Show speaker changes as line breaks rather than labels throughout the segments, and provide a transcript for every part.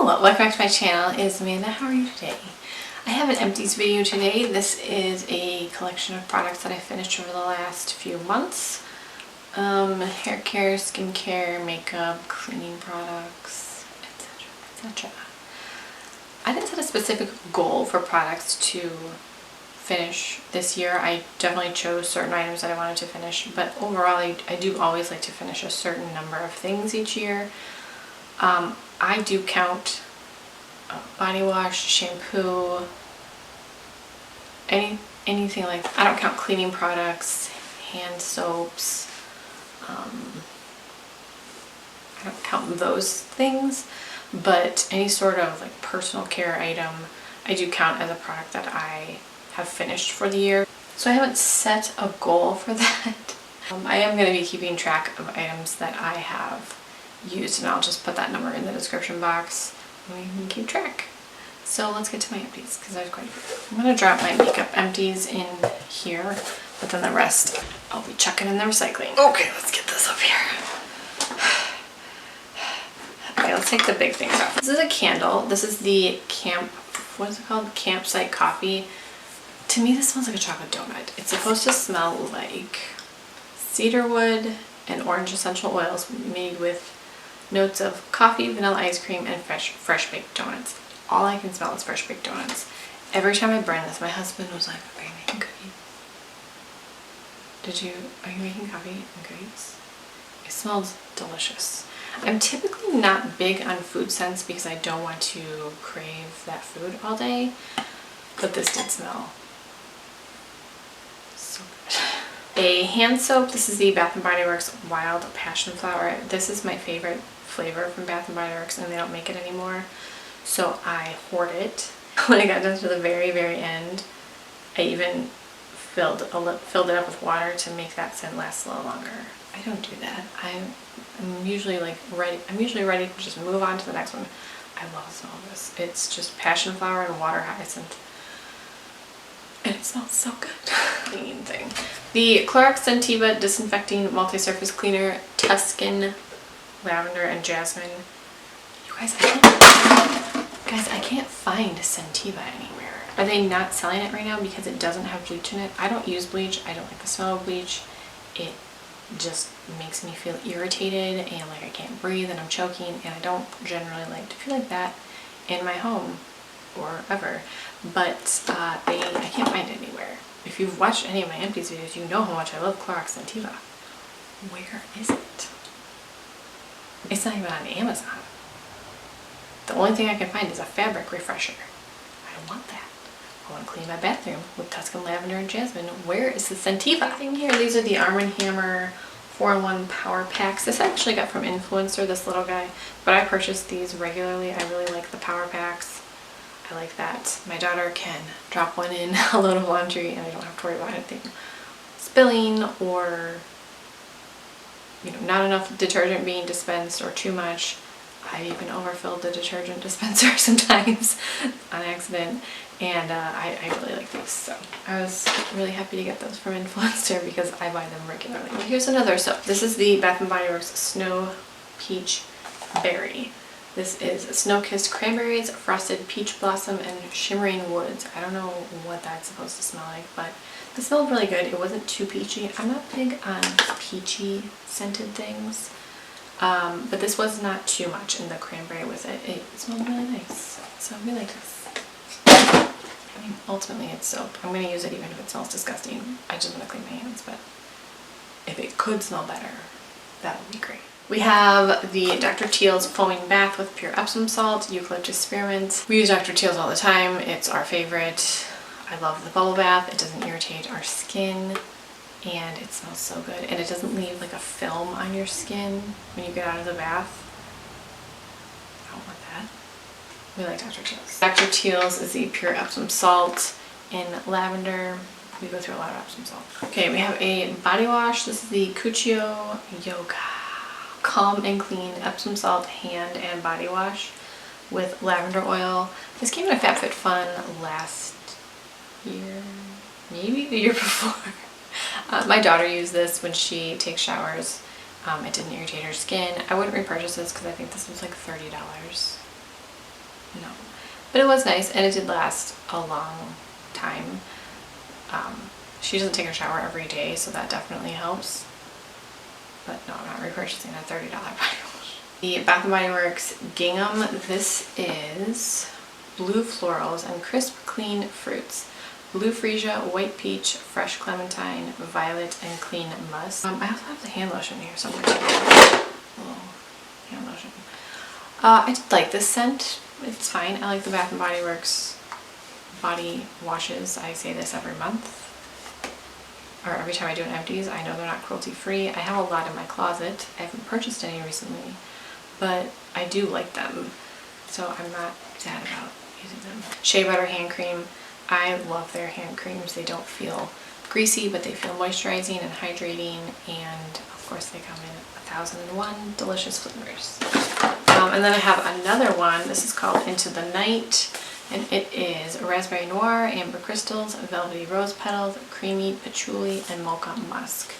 Hello, welcome back to my channel. It's Amanda. How are you today? I have an Empties video today. This is a collection of products that I finished over the last few months. Hair care, skincare, makeup, cleaning products, etc, etc. I didn't set a specific goal for products to finish this year. I definitely chose certain items that I wanted to finish, but overall I do always like to finish a certain number of things each year. I do count body wash, shampoo, anything like that. I don't count cleaning products, hand soaps. I don't count those things, but any sort of like personal care item I do count as a product that I have finished for the year. So I haven't set a goal for that. I am going to be keeping track of items that I have used, and I'll just put that number in the description box and we can keep track. So let's get to my empties because there's quite a few. I'm going to drop my makeup empties in here, but then the rest I'll be chucking in the recycling. Okay, let's get this up here. Okay, let's take the big things off. This is a candle. This is the what is it called? Campsite Coffee. To me, this smells like a chocolate donut. It's supposed to smell like cedarwood and orange essential oils made with notes of coffee, vanilla ice cream, and fresh baked donuts. All I can smell is fresh baked donuts. Every time I burn this, my husband was like, "Are you making cookies? Are you making coffee and cookies?" It smells delicious. I'm typically not big on food scents because I don't want to crave that food all day, but this did smell so good. A hand soap. This is the Bath & Body Works Wild Passion Flower. This is my favorite flavor from Bath & Body Works, and they don't make it anymore, so I hoard it. When I got down to the very end, I even filled it up with water to make that scent last a little longer. I don't do that. I'm usually like ready. I'm usually ready to just move on to the next one. I love the smell of this. It's just passion flower and water hyacinth, and it smells so good. Cleaning thing. The Clorox Scentiva Disinfecting Multi-Surface Cleaner, Tuscan, Lavender, and Jasmine. You guys, I can't find Scentiva anywhere. Are they not selling it right now because it doesn't have bleach in it? I don't use bleach. I don't like the smell of bleach. It just makes me feel irritated and like I can't breathe and I'm choking, and I don't generally like to feel like that in my home or ever. But I can't find it anywhere. If you've watched any of my Empties videos, you know how much I love Clorox Scentiva. Where is it? It's not even on Amazon. The only thing I can find is a fabric refresher. I don't want that. I want to clean my bathroom with Tuscan, Lavender, and Jasmine. Where is the Scentiva thing here? These are the Arm & Hammer 4-in-1 Power Packs. This I actually got from Influencer, this little guy, but I purchase these regularly. I really like the Power Packs. I like that my daughter can drop one in a load of laundry and I don't have to worry about anything spilling or, you know, not enough detergent being dispensed or too much. I even overfilled the detergent dispenser sometimes on accident, and I really like these, so I was really happy to get those from Influencer because I buy them regularly. Here's another soap. This is the Bath & Body Works Snow Peach Berry. This is Snow-Kissed Cranberries, Frosted Peach Blossom, and Shimmering Woods. I don't know what that's supposed to smell like, but it smelled really good. It wasn't too peachy. I'm not big on peachy scented things, but this was not too much in the cranberry with it. It smelled really nice, so we like this. I mean, ultimately it's soap. I'm going to use it even if it smells disgusting. I just want to clean my hands, but if it could smell better, that would be great. We have the Dr. Teals Foaming Bath with pure Epsom salt, Eucalyptus Spearmint. We use Dr. Teals all the time. It's our favorite. I love the bubble bath. It doesn't irritate our skin and it smells so good. And it doesn't leave like a film on your skin when you get out of the bath. I don't want that. We like Dr. Teals. Dr. Teals is the pure Epsom salt in lavender. We go through a lot of Epsom salt. Okay, we have a body wash. This is the Coochio Yoga Calm and Clean Epsom Salt Hand and Body Wash with lavender oil. This came in a FabFitFun last year, maybe the year before. My daughter used this when she takes showers. It didn't irritate her skin. I wouldn't repurchase this because I think this was like $30. But it was nice, and it did last a long time. She doesn't take a shower every day, so that definitely helps. But no, I'm not repurchasing a $30 body wash. The Bath & Body Works Gingham. This is blue florals and crisp clean fruits. Blue freesia, white peach, fresh clementine, violet, and clean musk. I also have the hand lotion here, so I'm going to take a little hand lotion. I did like this scent. It's fine. I like the Bath & Body Works body washes. I say this every month, or every time I do an Empties. I know they're not cruelty free. I have a lot in my closet. I haven't purchased any recently, but I do like them, so I'm not sad about using them. Shea Butter hand cream. I love their hand creams. They don't feel greasy, but they feel moisturizing and hydrating, and of course they come in 1001 delicious flavors. And then I have another one. This is called Into the Night, and it is raspberry noir, amber crystals, velvety rose petals, creamy patchouli, and mocha musk.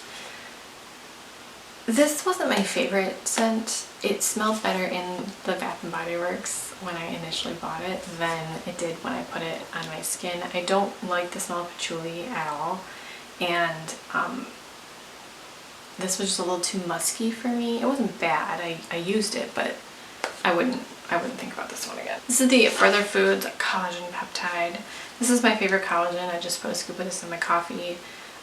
This wasn't my favorite scent. It smelled better in the Bath & Body Works when I initially bought it than it did when I put it on my skin. I don't like the smell of patchouli at all, and this was just a little too musky for me. It wasn't bad. I used it, but I wouldn't think about this one again. This is the Further Foods Collagen Peptide. This is my favorite collagen. I just put a scoop of this in my coffee.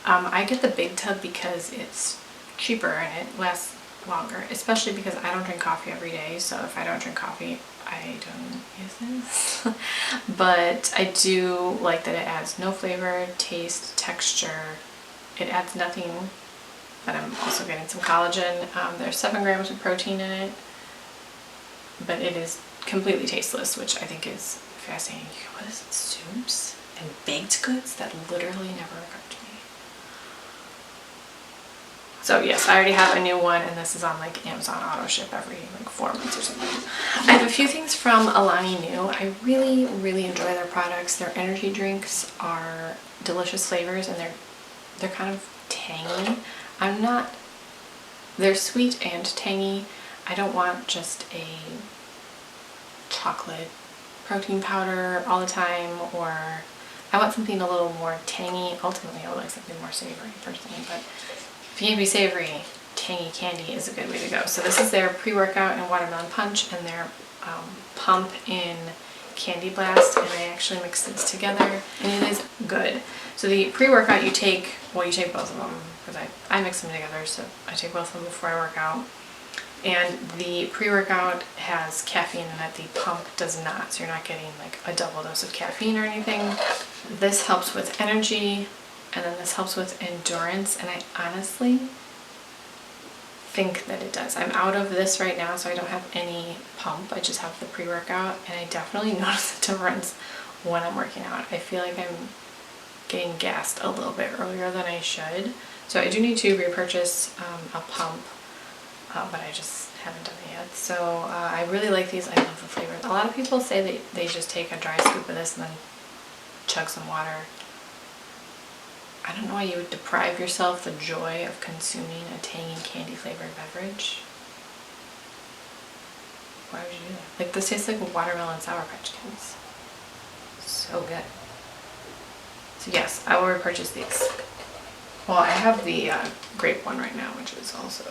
I get the big tub because it's cheaper and it lasts longer, especially because I don't drink coffee every day, so if I don't drink coffee, I don't use this. But I do like that it adds no flavor, taste, texture. It adds nothing, but I'm also getting some collagen. There's 7 grams of protein in it, but it is completely tasteless, which I think is fascinating. What is it? Soups and baked goods? That literally never occurred to me. So yes, I already have a new one, and this is on like Amazon auto ship every like 4 months or something. I have a few things from Alani Nu. I really enjoy their products. Their energy drinks are delicious flavors, and they're kind of tangy. They're sweet and tangy. I don't want just a chocolate protein powder all the time, or I want something a little more tangy. Ultimately, I would like something more savory personally, but if you need to be savory, tangy candy is a good way to go. So this is their pre-workout and watermelon punch, and their pump in Candy Blast, and I actually mix these together, and it is good. So the pre-workout you take both of them, because I mix them together, so I take both of them before I work out. And the pre-workout has caffeine in it, the pump does not, so you're not getting like a double dose of caffeine or anything. This helps with energy, and then this helps with endurance, and I honestly think that it does. I'm out of this right now, so I don't have any pump. I just have the pre-workout, and I definitely notice a difference when I'm working out. I feel like I'm getting gassed a little bit earlier than I should. So I do need to repurchase a pump, but I just haven't done it yet. So I really like these. I love the flavors. A lot of people say they just take a dry scoop of this and then chug some water. I don't know why you would deprive yourself the joy of consuming a tangy candy flavored beverage. Why would you do that? Like, this tastes like watermelon Sour Patch Kids. So good. So yes, I will repurchase these. Well, I have the grape one right now, which is also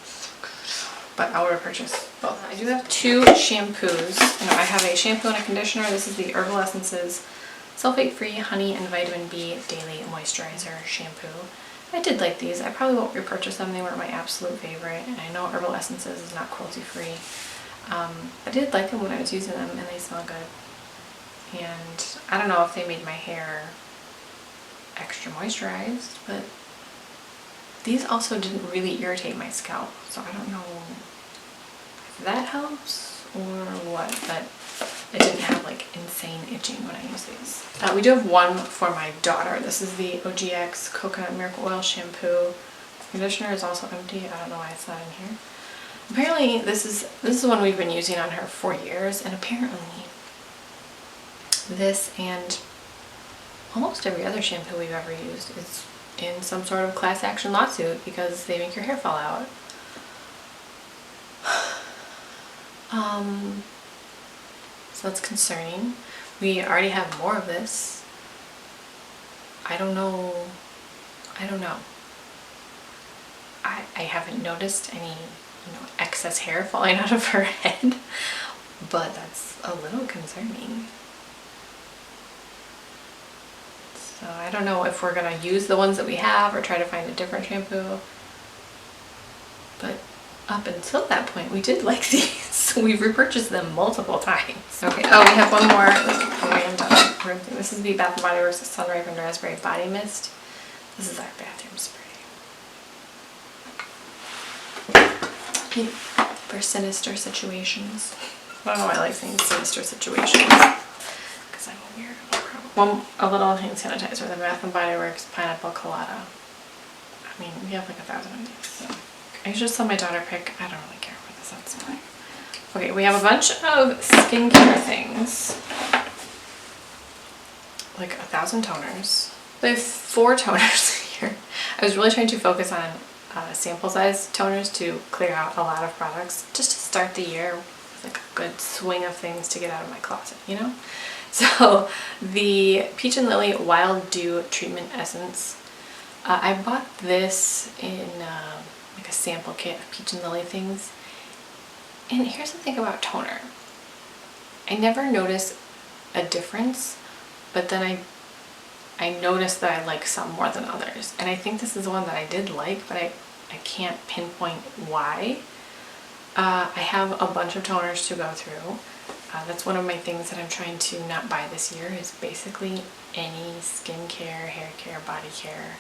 so good. But I will repurchase both. I do have 2 shampoos. I have a shampoo and a conditioner. This is the Herbal Essences Sulfate-Free Honey and Vitamin B Daily Moisturizer Shampoo. I did like these. I probably won't repurchase them. They were my absolute favorite, and I know Herbal Essences is not cruelty-free. I did like them when I was using them, and they smell good. And I don't know if they made my hair extra moisturized, but these also didn't really irritate my scalp, so I don't know if that helps or what, but it didn't have like insane itching when I use these. We do have one for my daughter. This is the OGX Coconut Miracle Oil Shampoo. The conditioner is also empty. I don't know why it's not in here. Apparently this is one we've been using on her for years, and apparently this and almost every other shampoo we've ever used is in some sort of class action lawsuit because they make your hair fall out. so that's concerning. We already have more of this. I don't know. I haven't noticed any, excess hair falling out of her head, but that's a little concerning. So I don't know if we're gonna use the ones that we have or try to find a different shampoo. But up until that point, we did like these. So we've repurchased them multiple times. Okay, oh, we have one more random thing. This is the Bath & Body Works Sun Ripened Raspberry Body Mist. This is our bathroom spray. For sinister situations. I don't know why I like saying sinister situations, because I'm a weirdo. A little hand sanitizer, the Bath & Body Works Pineapple Colada. I mean, we have like 1,000 of these, so. I just saw my daughter pick. I don't really care for this, that's fine. Okay, we have a bunch of skincare things. Like 1,000 toners. We have 4 toners here. I was really trying to focus on sample size toners to clear out a lot of products, just to start the year with like a good swing of things to get out of my closet, So the Peach and Lily Wild Dew Treatment Essence. I bought this in like a sample kit of Peach and Lily things. And here's the thing about toner. I never notice a difference, but then I noticed that I like some more than others. And I think this is the one that I did like, but I can't pinpoint why. I have a bunch of toners to go through. That's one of my things that I'm trying to not buy this year, is basically any skincare, hair care, body care,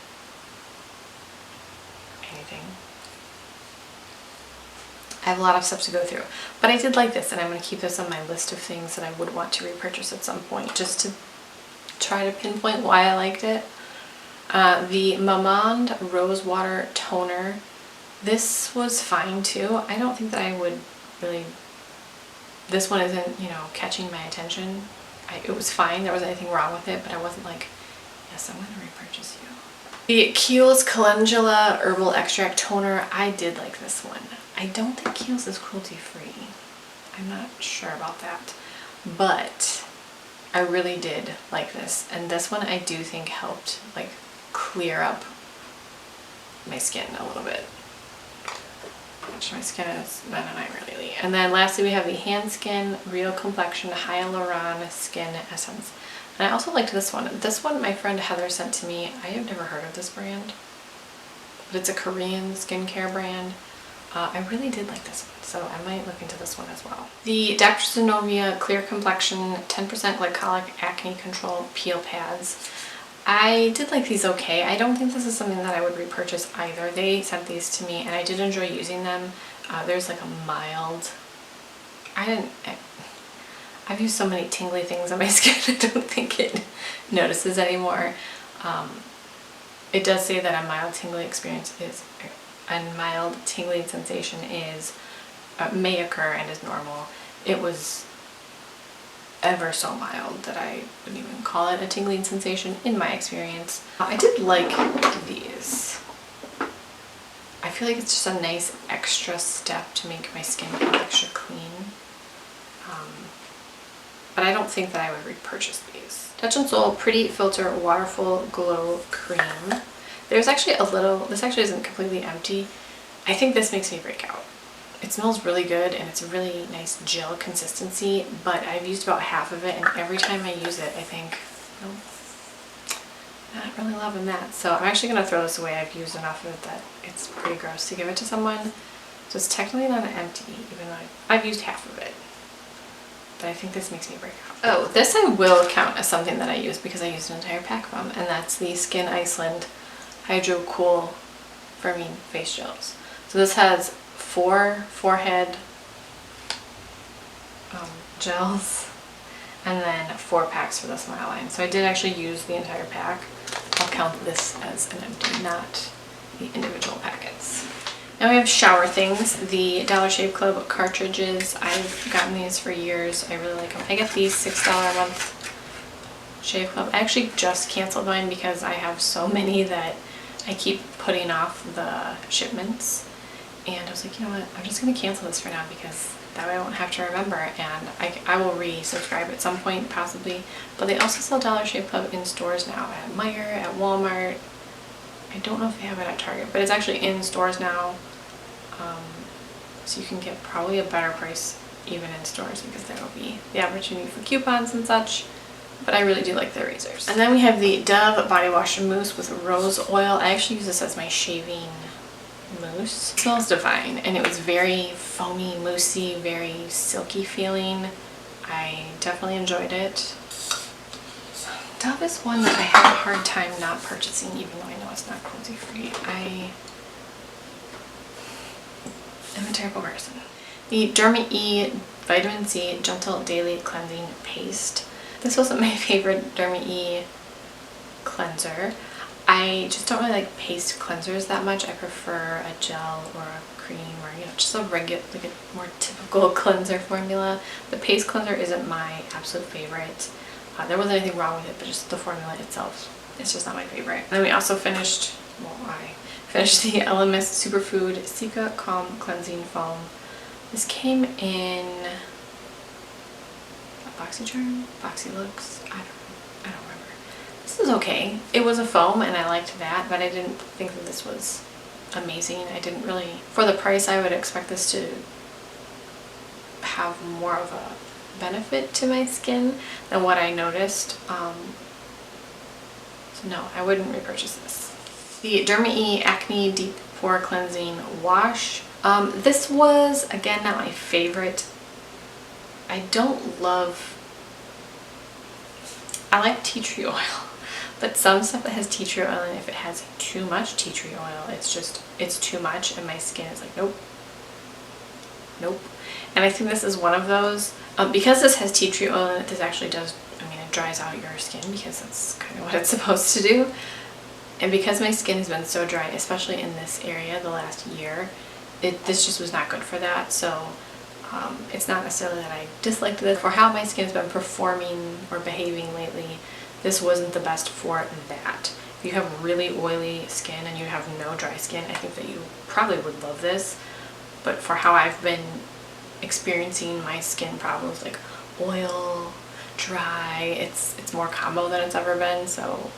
anything. I have a lot of stuff to go through, but I did like this, and I'm going to keep this on my list of things that I would want to repurchase at some point, just to try to pinpoint why I liked it. The Mamand Rose Water Toner. This was fine too. I don't think that I would really, this one isn't, catching my attention. It was fine, there wasn't anything wrong with it, but I wasn't like, yes, I'm going to repurchase you. The Kiehl's Calendula Herbal Extract Toner. I did like this one. I don't think Kiehl's is cruelty free. I'm not sure about that, but I really did like this. And this one I do think helped like clear up my skin a little bit. Which my skin is not really. And then lastly we have the Hand Skin Real Complexion Hyaluron Skin Essence. And I also liked this one. This one my friend Heather sent to me. I have never heard of this brand, but it's a Korean skincare brand. I really did like this one, so I might look into this one as well. The Dr. Zenovia Clear Complexion 10% Glycolic Acne Control Peel Pads. I did like these okay. I don't think this is something that I would repurchase either. They sent these to me and I did enjoy using them. There's like a mild, I've used so many tingly things on my skin, I don't think it notices anymore. It does say that a mild tingling experience is, a mild tingling sensation is, may occur and is normal. It was ever so mild that I wouldn't even call it a tingling sensation in my experience. I did like these. I feel like it's just a nice extra step to make my skin feel extra clean. But I don't think that I would repurchase these. Touch and Soul Pretty Filter Waterfall Glow Cream. There's actually a little, this actually isn't completely empty. I think this makes me break out. It smells really good and it's a really nice gel consistency, but I've used about half of it and every time I use it I think, not really loving that. So I'm actually going to throw this away. I've used enough of it that it's pretty gross to give it to someone. So it's technically not empty, even though I've used half of it. But I think this makes me break out. Oh, this I will count as something that I use because I used an entire pack of them, and that's the Skin Iceland Hydro Cool Firming Face Gels. So this has 4 forehead gels and then 4 packs for the smile line. So I did actually use the entire pack. I'll count this as an empty, not the individual packets. Now we have shower things. The Dollar Shave Club cartridges. I've gotten these for years. I really like them. I get these $6 a month Shave Club. I actually just canceled mine because I have so many that I keep putting off the shipments. And I was like, you know what, I'm just going to cancel this for now because That way I won't have to remember, and I will resubscribe at some point, possibly. But they also sell Dollar Shave Club in stores now, at Meijer, at Walmart. I don't know if they have it at Target, but it's actually in stores now. So you can get probably a better price even in stores, because there will be the opportunity for coupons and such. But I really do like their razors. And then we have the Dove Body Wash Mousse with Rose Oil. I actually use this as my shaving mousse. It smells divine, and it was very foamy, moussey, very silky feeling. I definitely enjoyed it. Dove is one that I have a hard time not purchasing, even though I know it's not cruelty free. I am a terrible person. The Derma E Vitamin C Gentle Daily Cleansing Paste. This wasn't my favorite Derma E cleanser. I just don't really like paste cleansers that much. I prefer a gel or a cream, or just a regular, like a more typical cleanser formula. The paste cleanser isn't my absolute favorite. There wasn't anything wrong with it, but just the formula itself, it's just not my favorite. And then we also finished, well, I finished the LMS Superfood Cica Calm Cleansing Foam. This came in a BoxyCharm, BoxyLooks, I don't remember. This is okay. It was a foam and I liked that, but I didn't think that this was amazing. I didn't really, for the price, I would expect this to have more of a benefit to my skin than what I noticed. So no, I wouldn't repurchase this. The Derma E Acne Deep Pore Cleansing Wash. This was, again, not my favorite. I like tea tree oil, but some stuff that has tea tree oil, and if it has too much tea tree oil, it's too much, and my skin is like, nope, nope. And I think this is one of those. Because this has tea tree oil in it, this actually does, I mean, it dries out your skin, because that's kind of what it's supposed to do. And because my skin has been so dry, especially in this area the last year, this just was not good for that. So it's not necessarily that I disliked this. For how my skin has been performing or behaving lately, this wasn't the best for that. If you have really oily skin and you have no dry skin, I think that you probably would love this. But for how I've been experiencing my skin problems, like oil, dry, it's more combo than it's ever been, so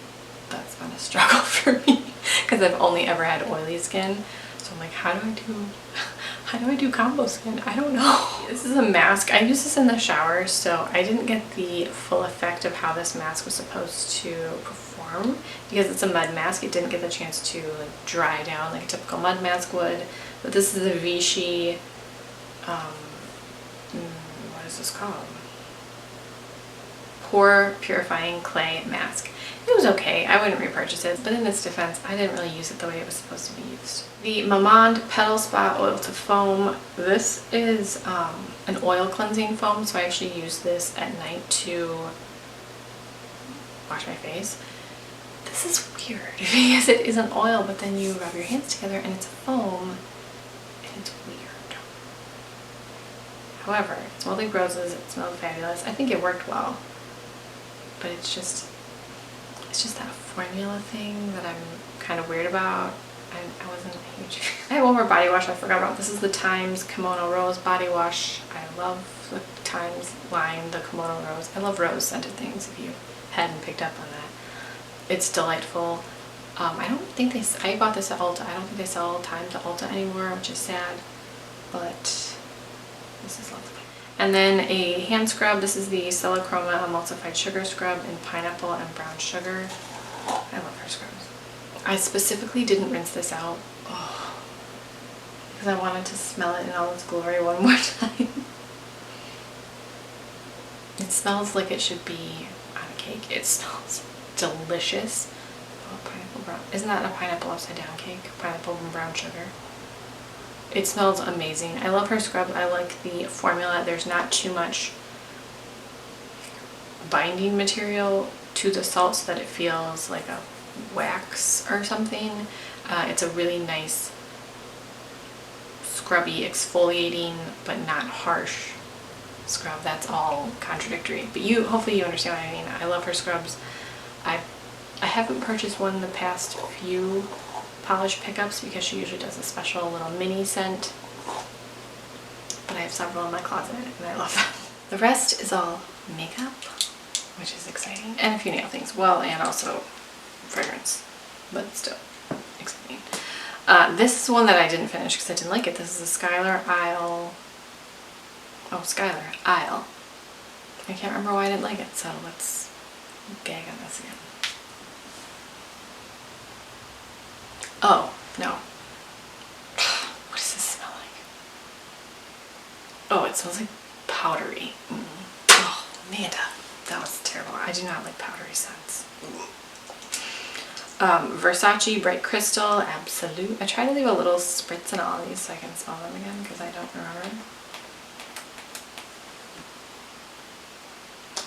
that's been a struggle for me, because I've only ever had oily skin. So I'm like, how do I do combo skin? I don't know. This is a mask. I use this in the shower, so I didn't get the full effect of how this mask was supposed to perform, because it's a mud mask. It didn't get the chance to like dry down like a typical mud mask would. But this is a Vichy, what is this called? Pore Purifying Clay Mask. It was okay. I wouldn't repurchase it, but in its defense, I didn't really use it the way it was supposed to be used. The Mamand Petal Spa Oil to Foam. This is an oil cleansing foam, so I actually use this at night to wash my face. This is weird because it is an oil, but then you rub your hands together and it's a foam, and it's weird. However, it smelled like roses, it smelled fabulous. I think it worked well, but it's just that formula thing that I'm kind of weird about. I wasn't a huge fan. I have one more body wash I forgot about. This is the Times Kimono Rose body wash. I love the Times line, the Kimono Rose. I love rose scented things, if you hadn't picked up on that. It's delightful. I don't think I bought this at Ulta. I don't think they sell Times at Ulta anymore, which is sad, but this is lovely. And then a hand scrub. This is the Silichroma Emulsified Sugar Scrub in Pineapple and Brown Sugar. I love her scrubs. I specifically didn't rinse this out because I wanted to smell it in all its glory one more time. It smells like it should be on a cake. It smells delicious. Oh, pineapple brown. Isn't that a pineapple upside down cake? Pineapple and brown sugar. It smells amazing. I love her scrub. I like the formula. There's not too much binding material to the salt so that it feels like a wax or something. It's a really nice scrubby, exfoliating, but not harsh scrub. That's all contradictory, but hopefully you understand what I mean. I love her scrubs. I haven't purchased one in the past few polish pickups because she usually does a special little mini scent, but I have several in my closet and I love them. The rest is all makeup, which is exciting. And a few nail things. Well, and also fragrance, but still exciting. This is one that I didn't finish because I didn't like it. This is a Skylar Isle. Oh, Skylar Isle. I can't remember why I didn't like it, so let's gag on this again. Oh, no. What does this smell like? Oh, it smells like powdery. Oh, Amanda, that was terrible. I do not like powdery scents. Versace Bright Crystal Absolute. I try to leave a little spritz in all of these so I can smell them again because I don't remember.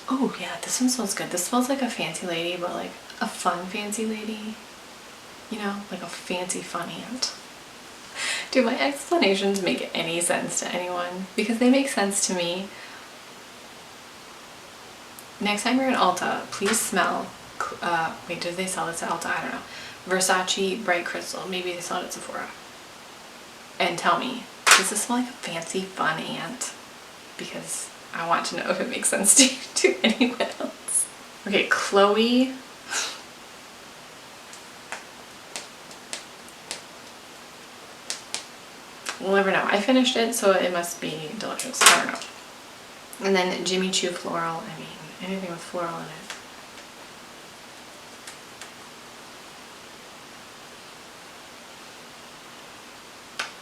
Oh yeah, this one smells good. This smells like a fancy lady, but like a fun fancy lady. You know, like a fancy fun aunt. Do my explanations make any sense to anyone? Because they make sense to me. Next time you're in Ulta, please smell, wait, did they sell this at Ulta? I don't know. Versace Bright Crystal. Maybe they sell it at Sephora. And tell me, does this smell like a fancy fun aunt? Because I want to know if it makes sense to anyone else. Okay, Chloe. We'll never know. I finished it, so it must be delicious. I don't know. And then Jimmy Choo Floral. I mean, anything with floral in it.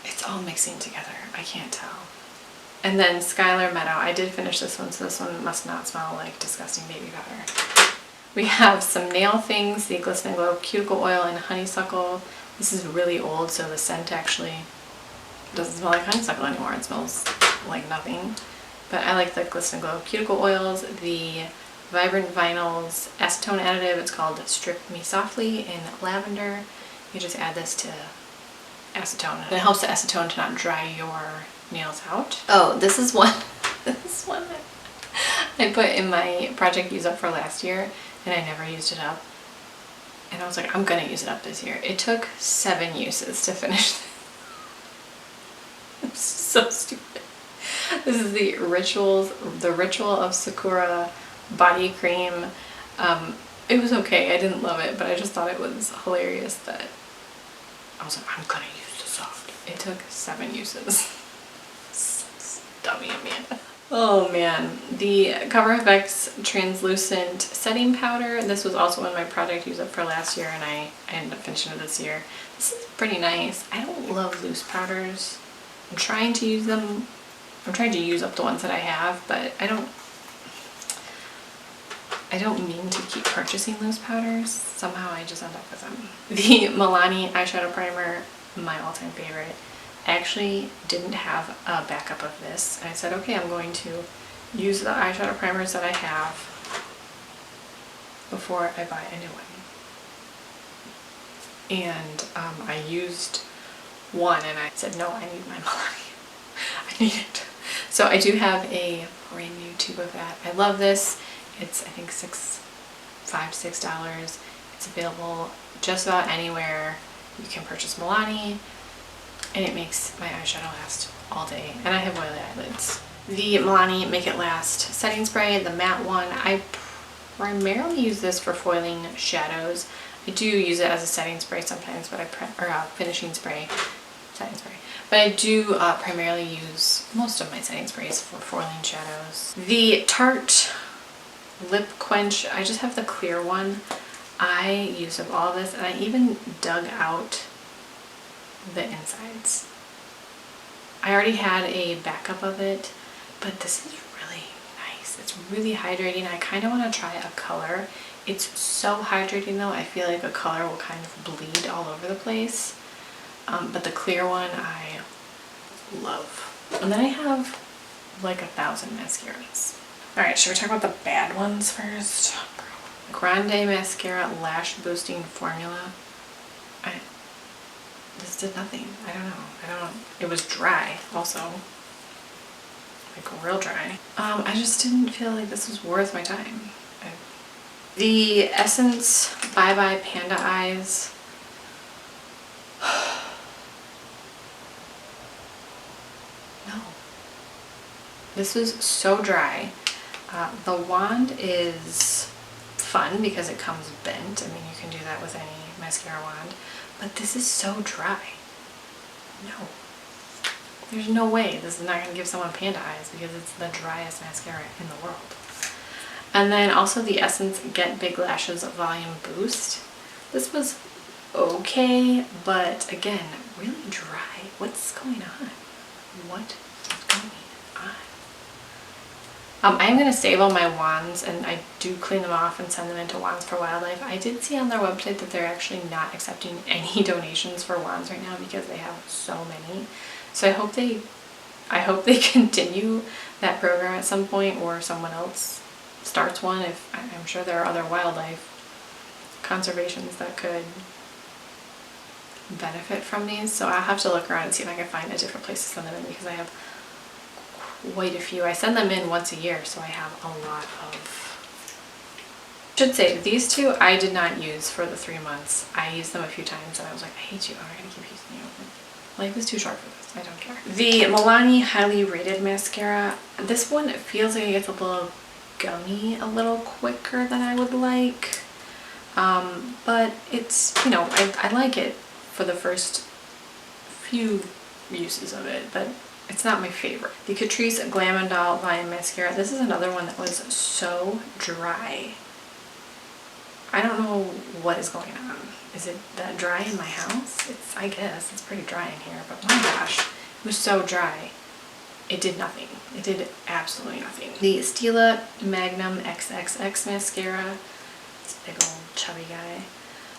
It's all mixing together. I can't tell. And then Skylar Meadow. I did finish this one, so this one must not smell like disgusting baby powder. We have some nail things. The Glisten and Glow Cuticle Oil and Honeysuckle. This is really old, so the scent actually doesn't smell like honeysuckle anymore. It smells like nothing. But I like the Glisten and Glow Cuticle Oils, the Vibrant Vinyls acetone additive. It's called Strip Me Softly in Lavender. You just add this to acetone. It helps the acetone to not dry your nails out. Oh, this is one. This is one that I put in my project use up for last year, and I never used it up. And I was like, I'm gonna use it up this year. It took 7 uses to finish this. It's so stupid. This is the Ritual of Sakura body cream. It was okay. I didn't love it, but I just thought it was hilarious that I was like, I'm gonna use this up. It took 7 uses. Dummy Amanda. Oh man, the Cover FX translucent setting powder. This was also in my project use up for last year, and I ended up finishing it this year. This is pretty nice. I don't love loose powders. I'm trying to use them. I'm trying to use up the ones that I have, but I don't mean to keep purchasing loose powders. Somehow I just end up with them. The Milani eyeshadow primer, my all-time favorite. I actually didn't have a backup of this. And I said, okay, I'm going to use the eyeshadow primers that I have before I buy a new one. And I used one and I said, no, I need my Milani. I need it. So I do have a brand new tube of that. I love this. It's, I think, $6. It's available just about anywhere you can purchase Milani. And it makes my eyeshadow last all day. And I have oily eyelids. The Milani Make It Last setting spray, the matte one. I primarily use this for foiling shadows. I do use it as a setting spray sometimes, but finishing spray, setting spray. But I do primarily use most of my setting sprays for foiling shadows. The Tarte Lip Quench. I just have the clear one. I used up all of this, and I even dug out the insides. I already had a backup of it, but this is really nice. It's really hydrating. I kind of want to try a color. It's so hydrating though. I feel like a color will kind of bleed all over the place. But the clear one I love. And then I have like 1,000 mascaras. Alright, should we talk about the bad ones first? Grande Mascara Lash Boosting Formula. This did nothing. I don't know. It was dry also. Like real dry. I just didn't feel like this was worth my time. The Essence Bye Bye Panda Eyes. No. This was so dry. The wand is fun because it comes bent. I mean, you can do that with any mascara wand, but this is so dry. No. There's no way this is not going to give someone panda eyes because it's the driest mascara in the world. And then also the Essence Get Big Lashes Volume Boost. This was okay, but again, really dry. What's going on? What is going on? I am going to save all my wands, and I do clean them off and send them into Wands for Wildlife. I did see on their website that they're actually not accepting any donations for wands right now because they have so many. So I hope they continue that program at some point, or someone else starts one. If I'm sure there are other wildlife conservations that could benefit from these. So I'll have to look around and see if I can find a different place to send them in because I have quite a few. I send them in once a year, so I have a lot of. Should say these two I did not use for the 3 months. I used them a few times and I was like, I hate you. I'm not gonna keep using you. Life is too short for this. I don't care. The Milani Highly Rated Mascara. This one feels like it gets a little gummy a little quicker than I would like. But it's, you know, I like it for the first few uses of it, but it's not my favorite. The Catrice Glam Volume Mascara. This is another one that was so dry. I don't know what is going on. Is it that dry in my house? I guess it's pretty dry in here, but my gosh, it was so dry. It did nothing. It did absolutely nothing. The Stila Magnum XXX Mascara. This big old chubby guy.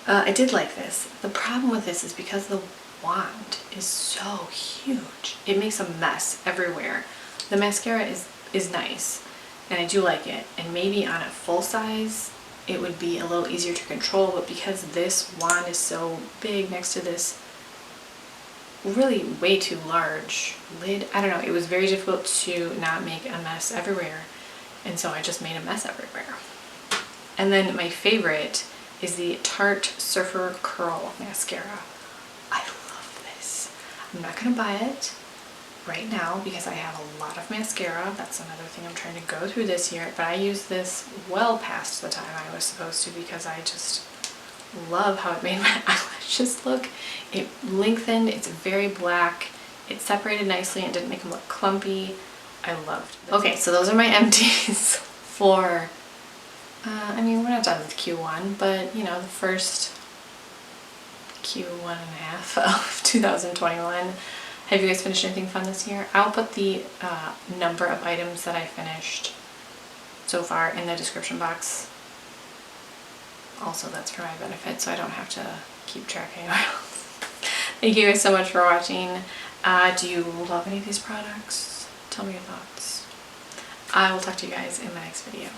I did like this. The problem with this is because the wand is so huge. It makes a mess everywhere. The mascara is nice, and I do like it. And maybe on a full size, it would be a little easier to control, but because this wand is so big next to this really way too large lid, I don't know, it was very difficult to not make a mess everywhere, and so I just made a mess everywhere. And then my favorite is the Tarte Surfer Curl Mascara. I love this. I'm not gonna buy it right now because I have a lot of mascara. That's another thing I'm trying to go through this year, but I use this well past the time I was supposed to because I just love how it made my eyelashes look. It lengthened, it's very black, it separated nicely and didn't make them look clumpy. I loved it. Okay, so those are my empties for, I mean, we're not done with Q1, but you know, the first Q1 and a half of 2021. Have you guys finished anything fun this year? I'll put the number of items that I finished so far in the description box. Also, that's for my benefit, so I don't have to keep track anywhere else. Thank you guys so much for watching. Do you love any of these products? Tell me your thoughts. I will talk to you guys in my next video.